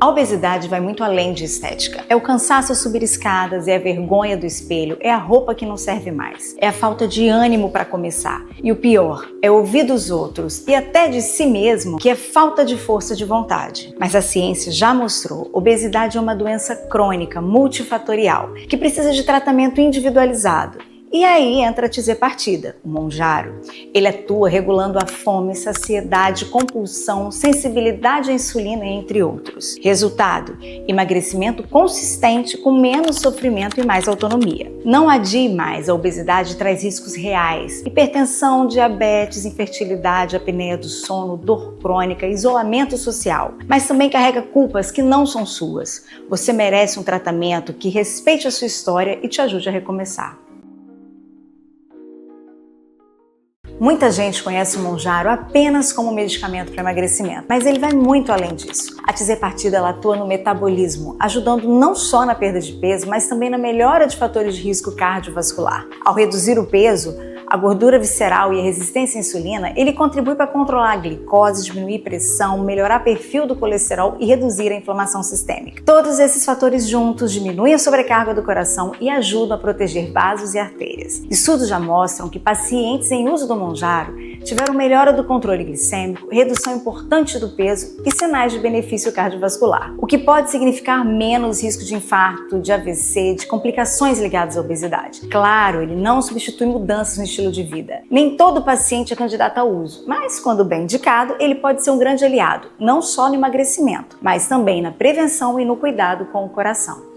A obesidade vai muito além de estética. É o cansaço ao subir escadas, é a vergonha do espelho, é a roupa que não serve mais, é a falta de ânimo para começar. E o pior, é ouvir dos outros e até de si mesmo que é falta de força de vontade. Mas a ciência já mostrou, obesidade é uma doença crônica, multifatorial, que precisa de tratamento individualizado. E aí entra a Tizepatida, o Mounjaro. Ele atua regulando a fome, saciedade, compulsão, sensibilidade à insulina, entre outros. Resultado: emagrecimento consistente com menos sofrimento e mais autonomia. Não adie mais, a obesidade traz riscos reais: hipertensão, diabetes, infertilidade, apneia do sono, dor crônica, isolamento social. Mas também carrega culpas que não são suas. Você merece um tratamento que respeite a sua história e te ajude a recomeçar. Muita gente conhece o Mounjaro apenas como medicamento para emagrecimento, mas ele vai muito além disso. A Tizepatida ela atua no metabolismo, ajudando não só na perda de peso, mas também na melhora de fatores de risco cardiovascular. Ao reduzir o peso, a gordura visceral e a resistência à insulina, ele contribui para controlar a glicose, diminuir a pressão, melhorar o perfil do colesterol e reduzir a inflamação sistêmica. Todos esses fatores juntos diminuem a sobrecarga do coração e ajudam a proteger vasos e artérias. Estudos já mostram que pacientes em uso do Mounjaro tiveram melhora do controle glicêmico, redução importante do peso e sinais de benefício cardiovascular, o que pode significar menos risco de infarto, de AVC, de complicações ligadas à obesidade. Claro, ele não substitui mudanças no estilo de vida. Nem todo paciente é candidato ao uso, mas quando bem indicado, ele pode ser um grande aliado, não só no emagrecimento, mas também na prevenção e no cuidado com o coração.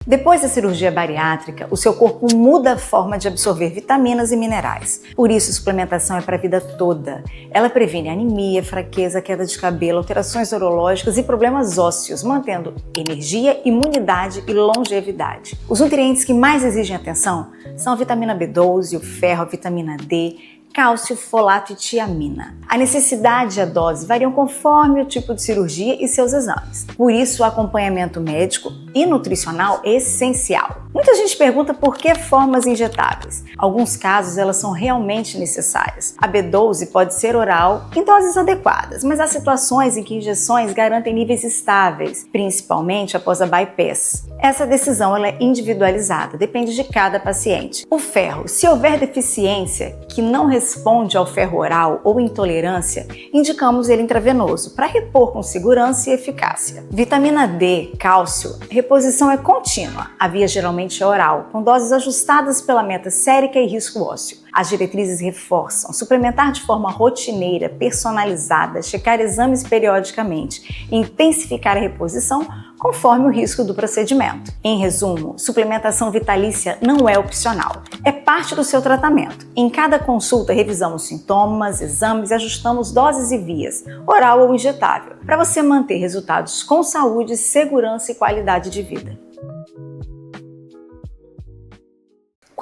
Depois da cirurgia bariátrica, o seu corpo muda a forma de absorver vitaminas e minerais. Por isso, a suplementação é para a vida toda. Ela previne anemia, fraqueza, queda de cabelo, alterações neurológicas e problemas ósseos, mantendo energia, imunidade e longevidade. Os nutrientes que mais exigem atenção são a vitamina B12, o ferro, a vitamina D, cálcio, folato e tiamina. A necessidade e a dose variam conforme o tipo de cirurgia e seus exames. Por isso, o acompanhamento médico e nutricional é essencial. Muita gente pergunta por que formas injetáveis. Em alguns casos, elas são realmente necessárias. A B12 pode ser oral em doses adequadas, mas há situações em que injeções garantem níveis estáveis, principalmente após a bypass. Essa decisão ela é individualizada, depende de cada paciente. O ferro, se houver deficiência que não responde ao ferro oral ou intolerância, indicamos ele intravenoso para repor com segurança e eficácia. Vitamina D, cálcio, reposição é contínua. A via geralmente é oral, com doses ajustadas pela meta sérica e risco ósseo. As diretrizes reforçam suplementar de forma rotineira, personalizada, checar exames periodicamente e intensificar a reposição conforme o risco do procedimento. Em resumo, suplementação vitalícia não é opcional, é parte do seu tratamento. Em cada consulta, revisamos sintomas, exames e ajustamos doses e vias, oral ou injetável, para você manter resultados com saúde, segurança e qualidade de vida.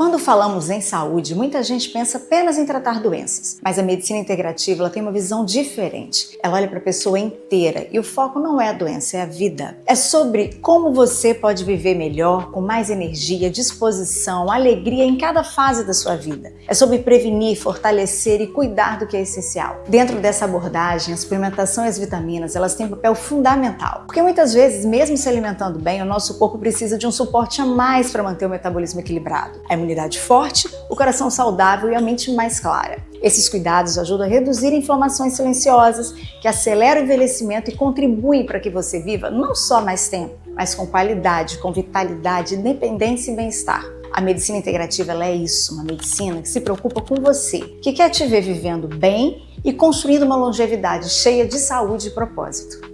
Quando falamos em saúde, muita gente pensa apenas em tratar doenças, mas a medicina integrativa ela tem uma visão diferente. Ela olha para a pessoa inteira e o foco não é a doença, é a vida. É sobre como você pode viver melhor, com mais energia, disposição, alegria em cada fase da sua vida. É sobre prevenir, fortalecer e cuidar do que é essencial. Dentro dessa abordagem, a suplementação e as vitaminas elas têm um papel fundamental, porque muitas vezes, mesmo se alimentando bem, o nosso corpo precisa de um suporte a mais para manter o metabolismo equilibrado. A imunidade forte, o coração saudável e a mente mais clara. Esses cuidados ajudam a reduzir inflamações silenciosas, que aceleram o envelhecimento e contribuem para que você viva não só mais tempo, mas com qualidade, com vitalidade, independência e bem-estar. A medicina integrativa ela é isso, uma medicina que se preocupa com você, que quer te ver vivendo bem e construindo uma longevidade cheia de saúde e propósito.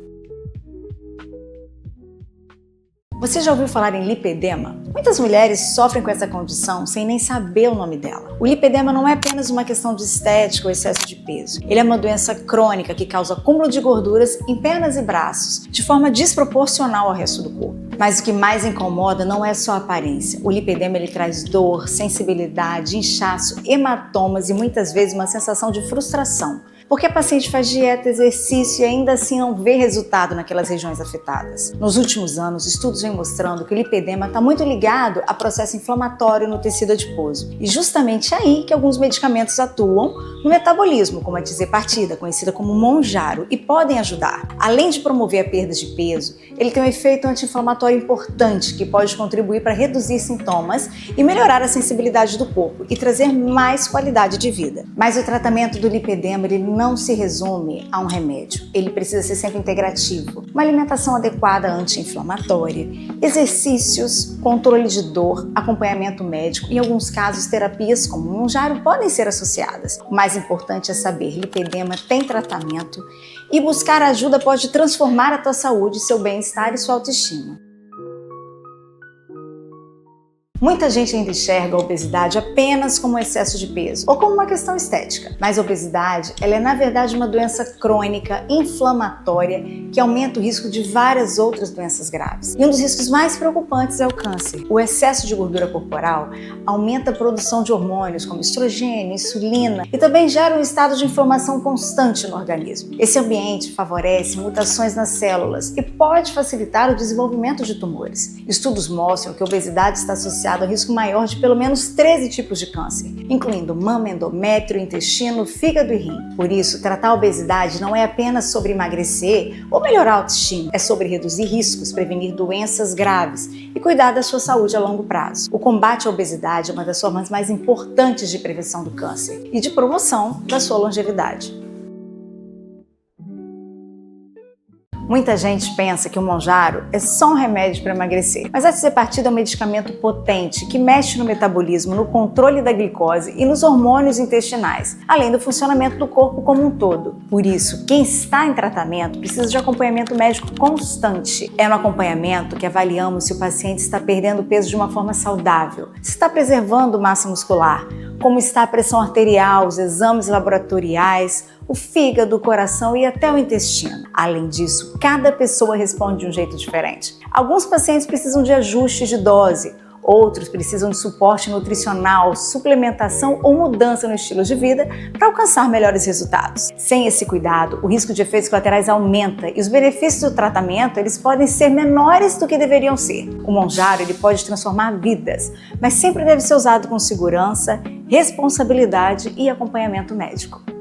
Você já ouviu falar em lipedema? Muitas mulheres sofrem com essa condição sem nem saber o nome dela. O lipedema não é apenas uma questão de estética ou excesso de peso. Ele é uma doença crônica que causa acúmulo de gorduras em pernas e braços, de forma desproporcional ao resto do corpo. Mas o que mais incomoda não é só a aparência. O lipedema ele traz dor, sensibilidade, inchaço, hematomas e muitas vezes uma sensação de frustração, porque a paciente faz dieta, exercício e ainda assim não vê resultado naquelas regiões afetadas. Nos últimos anos, estudos vêm mostrando que o lipedema está muito ligado a processo inflamatório no tecido adiposo. E justamente aí que alguns medicamentos atuam no metabolismo, como a tirzepatida, conhecida como Mounjaro, e podem ajudar. Além de promover a perda de peso, ele tem um efeito anti-inflamatório importante que pode contribuir para reduzir sintomas e melhorar a sensibilidade do corpo e trazer mais qualidade de vida. Mas o tratamento do lipedema ele não se resume a um remédio. Ele precisa ser sempre integrativo. Uma alimentação adequada anti-inflamatória, exercícios, controle de dor, acompanhamento médico e, em alguns casos, terapias como o Mounjaro podem ser associadas. O mais importante é saber que lipedema tem tratamento e buscar ajuda pode transformar a tua saúde, seu bem-estar e sua autoestima. Muita gente ainda enxerga a obesidade apenas como excesso de peso ou como uma questão estética, mas a obesidade ela é na verdade uma doença crônica, inflamatória, que aumenta o risco de várias outras doenças graves. E um dos riscos mais preocupantes é o câncer. O excesso de gordura corporal aumenta a produção de hormônios como estrogênio, insulina e também gera um estado de inflamação constante no organismo. Esse ambiente favorece mutações nas células e pode facilitar o desenvolvimento de tumores. Estudos mostram que a obesidade está associada ao risco maior de pelo menos 13 tipos de câncer, incluindo mama, endométrio, intestino, fígado e rim. Por isso, tratar a obesidade não é apenas sobre emagrecer ou melhorar a autoestima, é sobre reduzir riscos, prevenir doenças graves e cuidar da sua saúde a longo prazo. O combate à obesidade é uma das formas mais importantes de prevenção do câncer e de promoção da sua longevidade. Muita gente pensa que o Mounjaro é só um remédio para emagrecer, mas a tirzepatida é um medicamento potente que mexe no metabolismo, no controle da glicose e nos hormônios intestinais, além do funcionamento do corpo como um todo. Por isso, quem está em tratamento precisa de acompanhamento médico constante. É no acompanhamento que avaliamos se o paciente está perdendo peso de uma forma saudável, se está preservando massa muscular, como está a pressão arterial, os exames laboratoriais, o fígado, o coração e até o intestino. Além disso, cada pessoa responde de um jeito diferente. Alguns pacientes precisam de ajustes de dose, outros precisam de suporte nutricional, suplementação ou mudança no estilo de vida para alcançar melhores resultados. Sem esse cuidado, o risco de efeitos colaterais aumenta e os benefícios do tratamento eles podem ser menores do que deveriam ser. O Mounjaro ele pode transformar vidas, mas sempre deve ser usado com segurança, responsabilidade e acompanhamento médico.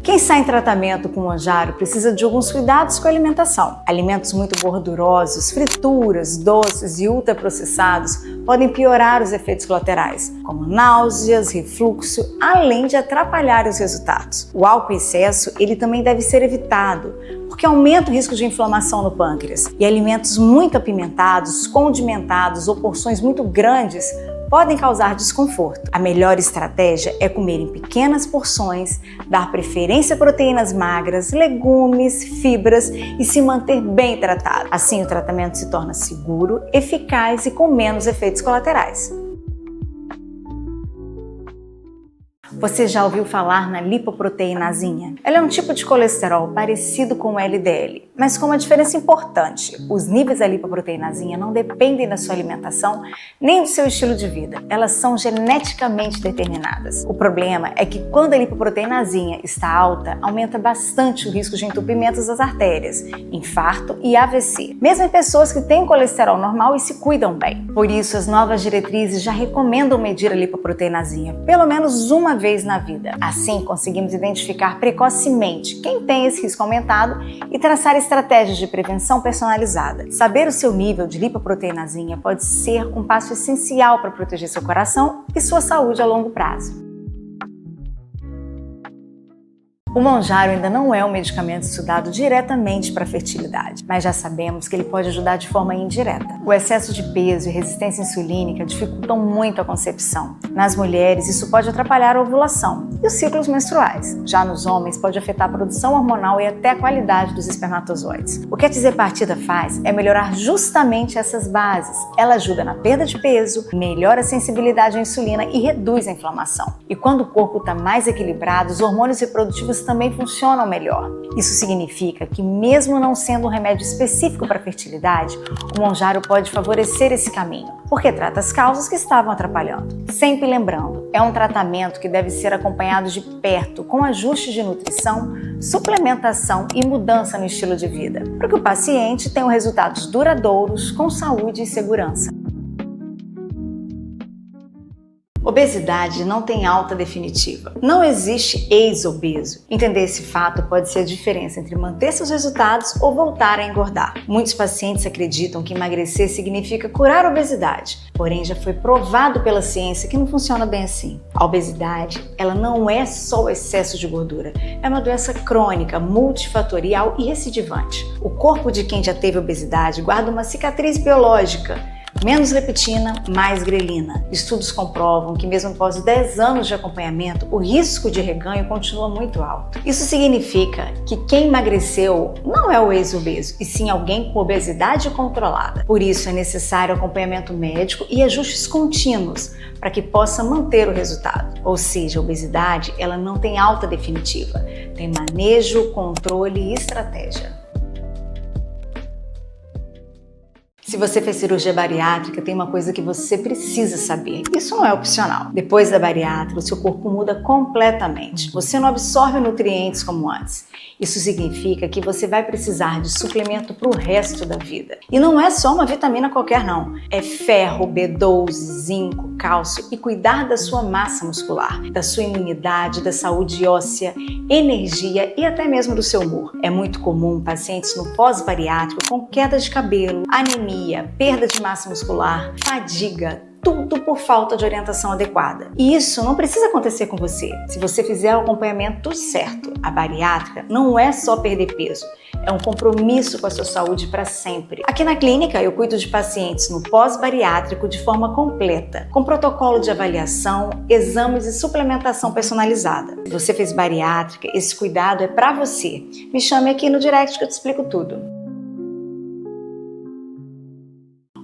Quem está em tratamento com Mounjaro precisa de alguns cuidados com a alimentação. Alimentos muito gordurosos, frituras, doces e ultraprocessados podem piorar os efeitos colaterais, como náuseas, refluxo, além de atrapalhar os resultados. O álcool em excesso ele também deve ser evitado, porque aumenta o risco de inflamação no pâncreas. E alimentos muito apimentados, condimentados ou porções muito grandes podem causar desconforto. A melhor estratégia é comer em pequenas porções, dar preferência a proteínas magras, legumes, fibras e se manter bem tratado. Assim, o tratamento se torna seguro, eficaz e com menos efeitos colaterais. Você já ouviu falar na lipoproteinazinha? Ela é um tipo de colesterol parecido com o LDL, mas com uma diferença importante. Os níveis da lipoproteinazinha não dependem da sua alimentação nem do seu estilo de vida. Elas são geneticamente determinadas. O problema é que quando a lipoproteinazinha está alta, aumenta bastante o risco de entupimentos das artérias, infarto e AVC, mesmo em pessoas que têm colesterol normal e se cuidam bem. Por isso, as novas diretrizes já recomendam medir a lipoproteinazinha pelo menos uma vez na vida. Assim, conseguimos identificar precocemente quem tem esse risco aumentado e traçar estratégias de prevenção personalizada. Saber o seu nível de lipoproteinazinha pode ser um passo essencial para proteger seu coração e sua saúde a longo prazo. O Mounjaro ainda não é um medicamento estudado diretamente para a fertilidade, mas já sabemos que ele pode ajudar de forma indireta. O excesso de peso e resistência insulínica dificultam muito a concepção. Nas mulheres, isso pode atrapalhar a ovulação e os ciclos menstruais. Já nos homens, pode afetar a produção hormonal e até a qualidade dos espermatozoides. O que a tirzepatida faz é melhorar justamente essas bases. Ela ajuda na perda de peso, melhora a sensibilidade à insulina e reduz a inflamação. E quando o corpo está mais equilibrado, os hormônios reprodutivos hormonas também funcionam melhor. Isso significa que, mesmo não sendo um remédio específico para a fertilidade, o Monjaro pode favorecer esse caminho, porque trata as causas que estavam atrapalhando. Sempre lembrando, é um tratamento que deve ser acompanhado de perto, com ajustes de nutrição, suplementação e mudança no estilo de vida, para que o paciente tenha resultados duradouros, com saúde e segurança. Obesidade não tem alta definitiva. Não existe ex-obeso. Entender esse fato pode ser a diferença entre manter seus resultados ou voltar a engordar. Muitos pacientes acreditam que emagrecer significa curar a obesidade, porém já foi provado pela ciência que não funciona bem assim. A obesidade, ela não é só o excesso de gordura, é uma doença crônica, multifatorial e recidivante. O corpo de quem já teve obesidade guarda uma cicatriz biológica. Menos leptina, mais grelina. Estudos comprovam que mesmo após 10 anos de acompanhamento, o risco de reganho continua muito alto. Isso significa que quem emagreceu não é o ex-obeso, e sim alguém com obesidade controlada. Por isso é necessário acompanhamento médico e ajustes contínuos para que possa manter o resultado. Ou seja, a obesidade ela não tem alta definitiva, tem manejo, controle e estratégia. Se você fez cirurgia bariátrica, tem uma coisa que você precisa saber. Isso não é opcional. Depois da bariátrica, o seu corpo muda completamente. Você não absorve nutrientes como antes. Isso significa que você vai precisar de suplemento para o resto da vida. E não é só uma vitamina qualquer, não. É ferro, B12, zinco, cálcio e cuidar da sua massa muscular, da sua imunidade, da saúde óssea, energia e até mesmo do seu humor. É muito comum pacientes no pós-bariátrico com queda de cabelo, anemia, perda de massa muscular, fadiga, tudo por falta de orientação adequada. E isso não precisa acontecer com você, se você fizer o acompanhamento certo. A bariátrica não é só perder peso, é um compromisso com a sua saúde para sempre. Aqui na clínica eu cuido de pacientes no pós-bariátrico de forma completa, com protocolo de avaliação, exames e suplementação personalizada. Se você fez bariátrica, esse cuidado é para você. Me chame aqui no direct que eu te explico tudo.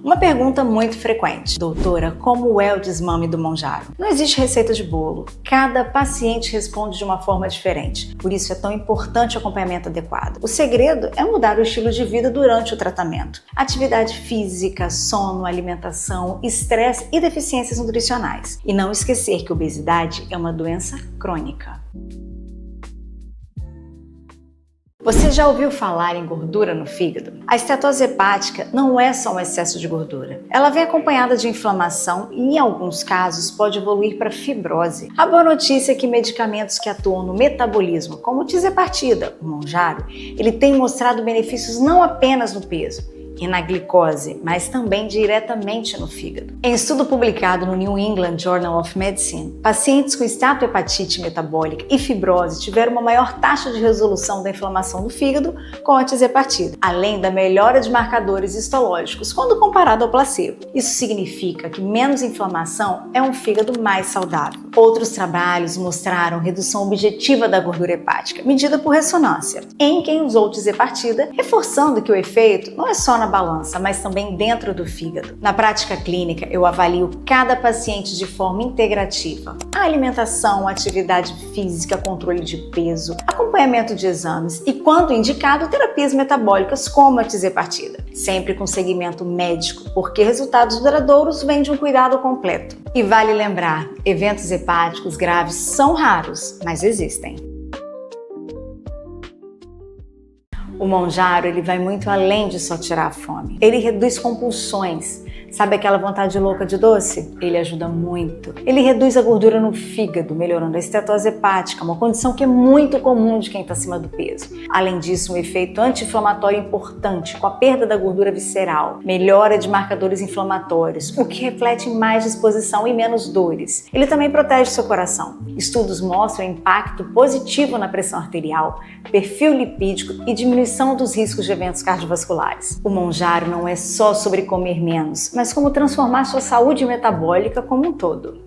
Uma pergunta muito frequente: doutora, como é o desmame do Monjaro? Não existe receita de bolo. Cada paciente responde de uma forma diferente. Por isso é tão importante o acompanhamento adequado. O segredo é mudar o estilo de vida durante o tratamento. Atividade física, sono, alimentação, estresse e deficiências nutricionais. E não esquecer que a obesidade é uma doença crônica. Você já ouviu falar em gordura no fígado? A estetose hepática não é só um excesso de gordura. Ela vem acompanhada de inflamação e, em alguns casos, pode evoluir para fibrose. A boa notícia é que medicamentos que atuam no metabolismo, como o tizepartida, o Monjaro, ele tem mostrado benefícios não apenas no peso e na glicose, mas também diretamente no fígado. Em estudo publicado no New England Journal of Medicine, pacientes com esteatohepatite metabólica e fibrose tiveram uma maior taxa de resolução da inflamação do fígado com a tizepartida, além da melhora de marcadores histológicos quando comparado ao placebo. Isso significa que menos inflamação é um fígado mais saudável. Outros trabalhos mostraram redução objetiva da gordura hepática, medida por ressonância, em quem usou tizepartida, reforçando que o efeito não é só na balança, mas também dentro do fígado. Na prática clínica, eu avalio cada paciente de forma integrativa. A alimentação, atividade física, controle de peso, acompanhamento de exames e, quando indicado, terapias metabólicas como a tizepartida. Sempre com segmento médico, porque resultados duradouros vêm de um cuidado completo. E vale lembrar, eventos hepáticos graves são raros, mas existem. O Monjaro, ele vai muito além de só tirar a fome. Ele reduz compulsões. Sabe aquela vontade louca de doce? Ele ajuda muito. Ele reduz a gordura no fígado, melhorando a estetose hepática, uma condição que é muito comum de quem está acima do peso. Além disso, um efeito anti-inflamatório importante, com a perda da gordura visceral, melhora de marcadores inflamatórios, o que reflete em mais disposição e menos dores. Ele também protege seu coração. Estudos mostram impacto positivo na pressão arterial, perfil lipídico e diminuição dos riscos de eventos cardiovasculares. O Monjaro não é só sobre comer menos, mas como transformar sua saúde metabólica como um todo.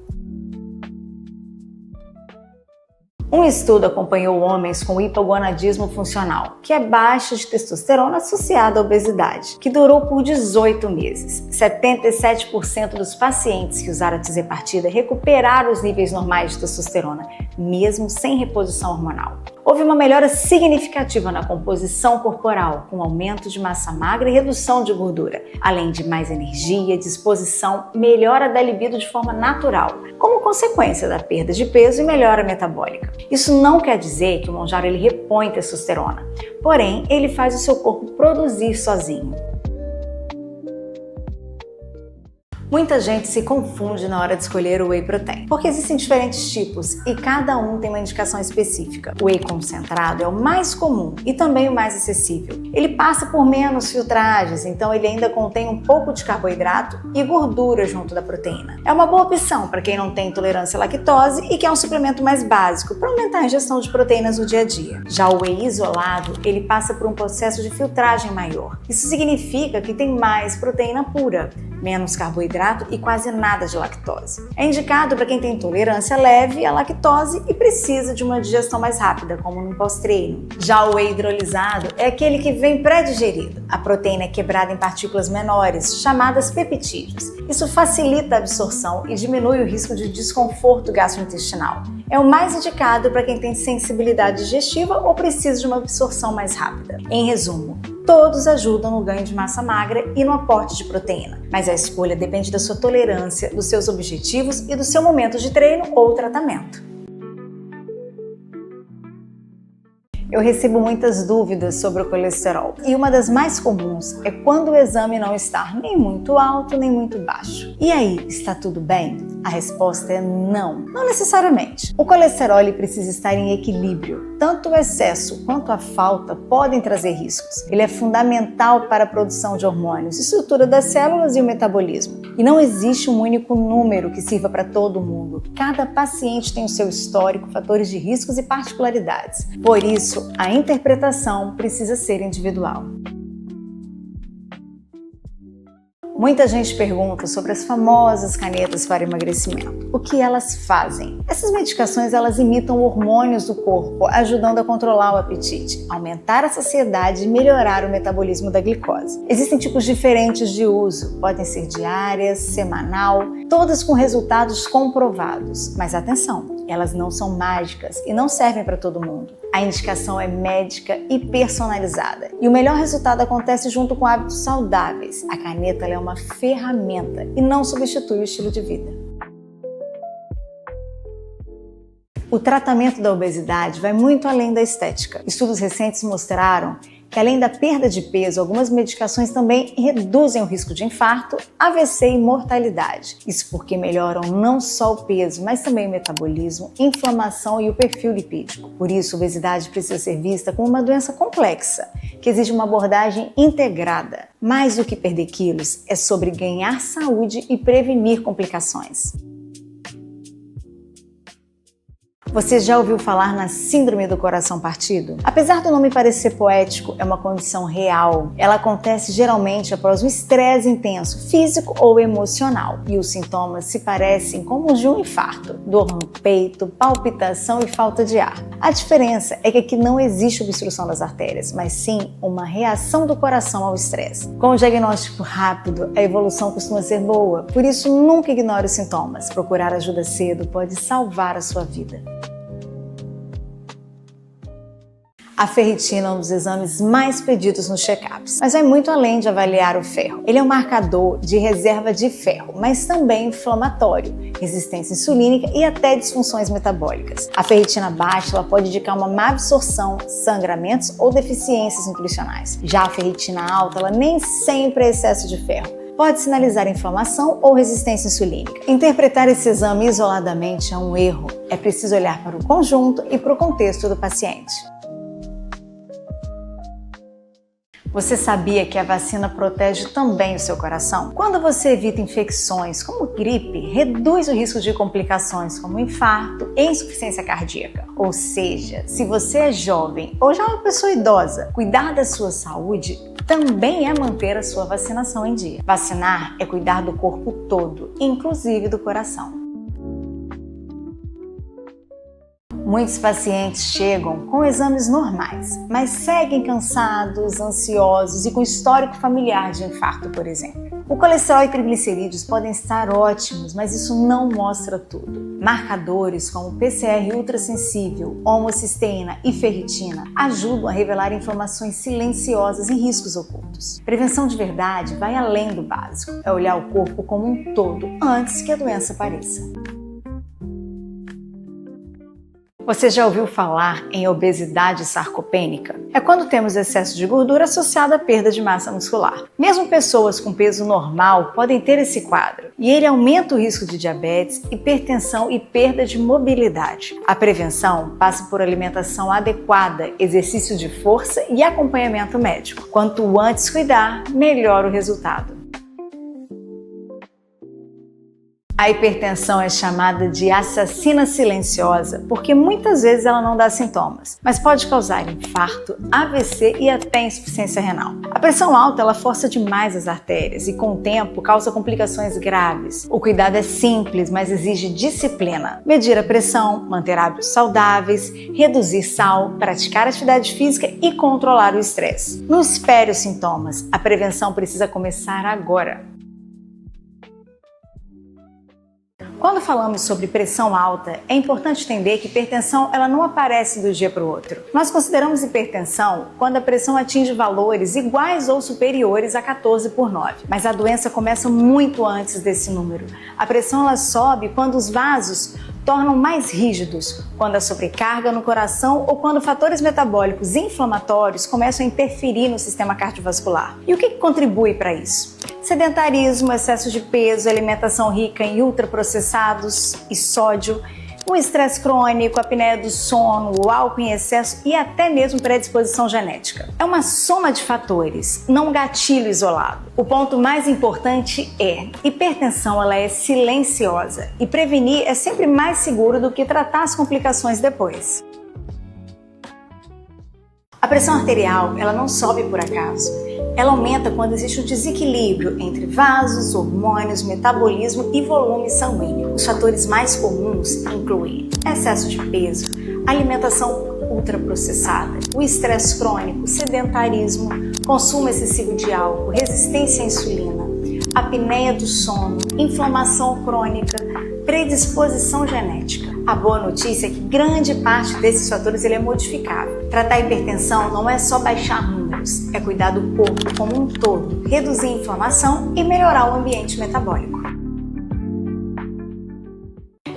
Um estudo acompanhou homens com hipogonadismo funcional, que é baixa de testosterona associada à obesidade, que durou por 18 meses. 77% dos pacientes que usaram a tizepartida recuperaram os níveis normais de testosterona, mesmo sem reposição hormonal. Houve uma melhora significativa na composição corporal, com aumento de massa magra e redução de gordura, além de mais energia, disposição, melhora da libido de forma natural, como consequência da perda de peso e melhora metabólica. Isso não quer dizer que o Monjaro ele repõe testosterona, porém ele faz o seu corpo produzir sozinho. Muita gente se confunde na hora de escolher o Whey Protein, porque existem diferentes tipos e cada um tem uma indicação específica. O Whey concentrado é o mais comum e também o mais acessível. Ele passa por menos filtragens, então ele ainda contém um pouco de carboidrato e gordura junto da proteína. É uma boa opção para quem não tem intolerância à lactose e quer um suplemento mais básico para aumentar a ingestão de proteínas no dia a dia. Já o Whey isolado, ele passa por um processo de filtragem maior. Isso significa que tem mais proteína pura, menos carboidrato e quase nada de lactose. É indicado para quem tem intolerância leve à lactose e precisa de uma digestão mais rápida, como no pós-treino. Já o whey hidrolisado é aquele que vem pré-digerido. A proteína é quebrada em partículas menores, chamadas peptídeos. Isso facilita a absorção e diminui o risco de desconforto gastrointestinal. É o mais indicado para quem tem sensibilidade digestiva ou precisa de uma absorção mais rápida. Em resumo, todos ajudam no ganho de massa magra e no aporte de proteína, mas a escolha depende da sua tolerância, dos seus objetivos e do seu momento de treino ou tratamento. Eu recebo muitas dúvidas sobre o colesterol e uma das mais comuns é quando o exame não está nem muito alto nem muito baixo. E aí, está tudo bem? A resposta é não, não necessariamente. O colesterol ele precisa estar em equilíbrio. Tanto o excesso quanto a falta podem trazer riscos. Ele é fundamental para a produção de hormônios, estrutura das células e o metabolismo. E não existe um único número que sirva para todo mundo. Cada paciente tem o seu histórico, fatores de riscos e particularidades. Por isso, a interpretação precisa ser individual. Muita gente pergunta sobre as famosas canetas para emagrecimento. O que elas fazem? Essas medicações elas imitam hormônios do corpo, ajudando a controlar o apetite, aumentar a saciedade e melhorar o metabolismo da glicose. Existem tipos diferentes de uso, podem ser diárias, semanal, todas com resultados comprovados. Mas atenção, elas não são mágicas e não servem para todo mundo. A indicação é médica e personalizada. E o melhor resultado acontece junto com hábitos saudáveis. A caneta é uma ferramenta e não substitui o estilo de vida. O tratamento da obesidade vai muito além da estética. Estudos recentes mostraram que além da perda de peso, algumas medicações também reduzem o risco de infarto, AVC e mortalidade. Isso porque melhoram não só o peso, mas também o metabolismo, inflamação e o perfil lipídico. Por isso, a obesidade precisa ser vista como uma doença complexa, que exige uma abordagem integrada. Mais do que perder quilos, é sobre ganhar saúde e prevenir complicações. Você já ouviu falar na síndrome do coração partido? Apesar do nome parecer poético, é uma condição real. Ela acontece geralmente após um estresse intenso, físico ou emocional, e os sintomas se parecem com os de um infarto, dor no peito, palpitação e falta de ar. A diferença é que aqui não existe obstrução das artérias, mas sim uma reação do coração ao estresse. Com o diagnóstico rápido, a evolução costuma ser boa, por isso nunca ignore os sintomas. Procurar ajuda cedo pode salvar a sua vida. A ferritina é um dos exames mais pedidos nos check-ups, mas vai muito além de avaliar o ferro. Ele é um marcador de reserva de ferro, mas também inflamatório, resistência insulínica e até disfunções metabólicas. A ferritina baixa ela pode indicar uma má absorção, sangramentos ou deficiências nutricionais. Já a ferritina alta ela nem sempre é excesso de ferro. Pode sinalizar inflamação ou resistência insulínica. Interpretar esse exame isoladamente é um erro. É preciso olhar para o conjunto e para o contexto do paciente. Você sabia que a vacina protege também o seu coração? Quando você evita infecções como gripe, reduz o risco de complicações como infarto e insuficiência cardíaca. Ou seja, se você é jovem ou já uma pessoa idosa, cuidar da sua saúde também é manter a sua vacinação em dia. Vacinar é cuidar do corpo todo, inclusive do coração. Muitos pacientes chegam com exames normais, mas seguem cansados, ansiosos e com histórico familiar de infarto, por exemplo. O colesterol e triglicerídeos podem estar ótimos, mas isso não mostra tudo. Marcadores como PCR ultrassensível, homocisteína e ferritina ajudam a revelar inflamações silenciosas e riscos ocultos. Prevenção de verdade vai além do básico, é olhar o corpo como um todo antes que a doença apareça. Você já ouviu falar em obesidade sarcopênica? É quando temos excesso de gordura associado à perda de massa muscular. Mesmo pessoas com peso normal podem ter esse quadro, e ele aumenta o risco de diabetes, hipertensão e perda de mobilidade. A prevenção passa por alimentação adequada, exercício de força e acompanhamento médico. Quanto antes cuidar, melhor o resultado. A hipertensão é chamada de assassina silenciosa porque muitas vezes ela não dá sintomas, mas pode causar infarto, AVC e até insuficiência renal. A pressão alta ela força demais as artérias e com o tempo causa complicações graves. O cuidado é simples, mas exige disciplina. Medir a pressão, manter hábitos saudáveis, reduzir sal, praticar atividade física e controlar o estresse. Não espere os sintomas, a prevenção precisa começar agora. Quando falamos sobre pressão alta, é importante entender que hipertensão ela não aparece do dia para o outro. Nós consideramos hipertensão quando a pressão atinge valores iguais ou superiores a 14/9, mas a doença começa muito antes desse número. A pressão ela sobe quando os vasos tornam mais rígidos, quando há sobrecarga no coração ou quando fatores metabólicos inflamatórios começam a interferir no sistema cardiovascular. E o que contribui para isso? Sedentarismo, excesso de peso, alimentação rica em ultraprocessados e sódio, o estresse crônico, a apneia do sono, o álcool em excesso e até mesmo predisposição genética. É uma soma de fatores, não um gatilho isolado. O ponto mais importante é: hipertensão ela é silenciosa e prevenir é sempre mais seguro do que tratar as complicações depois. A pressão arterial ela não sobe por acaso. Ela aumenta quando existe um desequilíbrio entre vasos, hormônios, metabolismo e volume sanguíneo. Os fatores mais comuns incluem excesso de peso, alimentação ultraprocessada, o estresse crônico, sedentarismo, consumo excessivo de álcool, resistência à insulina, apneia do sono, inflamação crônica, predisposição genética. A boa notícia é que grande parte desses fatores ele é modificável. Tratar a hipertensão não é só baixar números, é cuidar do corpo como um todo, reduzir a inflamação e melhorar o ambiente metabólico.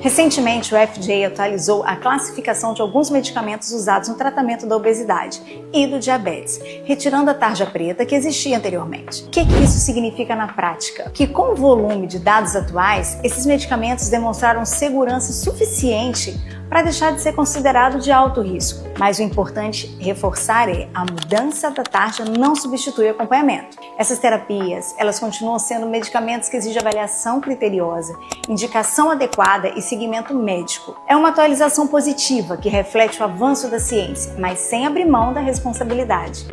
Recentemente, o FDA atualizou a classificação de alguns medicamentos usados no tratamento da obesidade e do diabetes, retirando a tarja preta que existia anteriormente. O que isso significa na prática? Que com o volume de dados atuais, esses medicamentos demonstraram segurança suficiente para deixar de ser considerado de alto risco. Mas o importante reforçar é a mudança da tarja não substitui o acompanhamento. Essas terapias, elas continuam sendo medicamentos que exigem avaliação criteriosa, indicação adequada e seguimento médico. É uma atualização positiva que reflete o avanço da ciência, mas sem abrir mão da responsabilidade.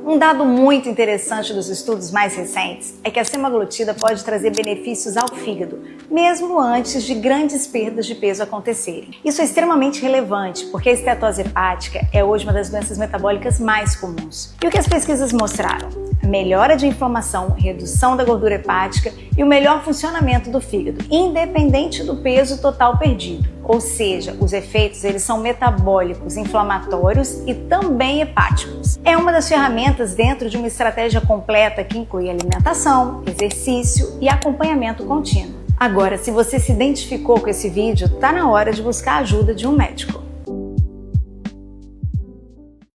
Um dado muito interessante dos estudos mais recentes é que a semaglutida pode trazer benefícios ao fígado, mesmo antes de grandes perdas de peso acontecerem. Isso é extremamente relevante, porque a esteatose hepática é hoje uma das doenças metabólicas mais comuns. E o que as pesquisas mostraram? A melhora de inflamação, redução da gordura hepática e o melhor funcionamento do fígado, independente do peso total perdido. Ou seja, os efeitos eles são metabólicos, inflamatórios e também hepáticos. É uma das ferramentas dentro de uma estratégia completa que inclui alimentação, exercício e acompanhamento contínuo. Agora, se você se identificou com esse vídeo, está na hora de buscar a ajuda de um médico.